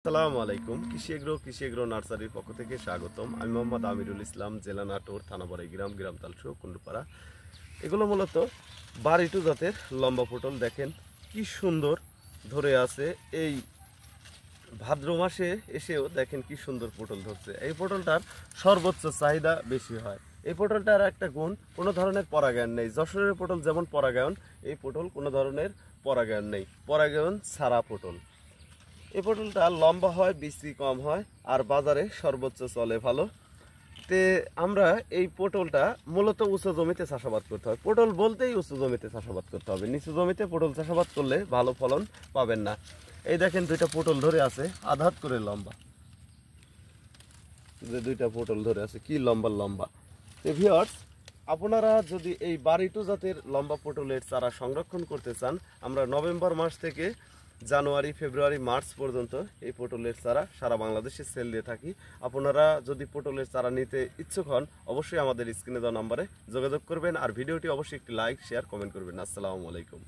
আসসালামু আলাইকুম। কৃষি এগ্রো নার্সারির পক্ষ থেকে স্বাগতম। আমি মোহাম্মদ আমিরুল ইসলাম, জেলা নাটোর, থানা বড়াইগ্রাম, গ্রাম তালসো, কুন্ডুপাড়া। এগুলো মূলত বাড়িটু জাতের লম্বা পটল। দেখেন কি সুন্দর ধরে আছে। এই ভাদ্র মাসে এসেও দেখেন কি সুন্দর পটল ধরছে। এই পটলটার সর্বোচ্চ চাহিদা বেশি হয়। এই পটলটার একটা গুণ, কোনো ধরনের পরাগায়ন নেই। যশোরের পটল যেমন পরাগায়ন, এই পটল কোনো ধরনের পরাগায়ন নেই, পরাগায়ন ছাড়া পটল। এই পটলটা লম্বা হয়, বিচি কম হয়, আর বাজারে সর্বোচ্চ চলে ভালো। তে আমরা এই পটলটা মূলত উঁচু জমিতে চাষাবাদ করতে হয়। পটল বলতেই উঁচু জমিতে চাষাবাদ করতে হবে। নিচু জমিতে পটল চাষাবাদ করলে ভালো ফলন পাবেন না। এই দেখেন দুইটা পটল ধরে আছে, আধ হাত করে লম্বা। যে দুইটা পটল ধরে আছে কি লম্বা লম্বা। তো ভিউয়ার্স, আপনারা যদি এই বাড়িটু জাতের লম্বা পটলের চারা সংরক্ষণ করতে চান, আমরা নভেম্বর মাস থেকে জানুয়ারি, ফেব্রুয়ারি, মার্চ পর্যন্ত এই পটলের চারা সারা বাংলাদেশে সেল দিয়ে থাকি। আপনারা যদি পটলের চারা নিতে ইচ্ছুক হন, অবশ্যই আমাদের স্ক্রিনে দেওয়া নাম্বারে যোগাযোগ করবেন। আর ভিডিওটি অবশ্যই একটি লাইক, শেয়ার, কমেন্ট করবেন। আসসালামু আলাইকুম।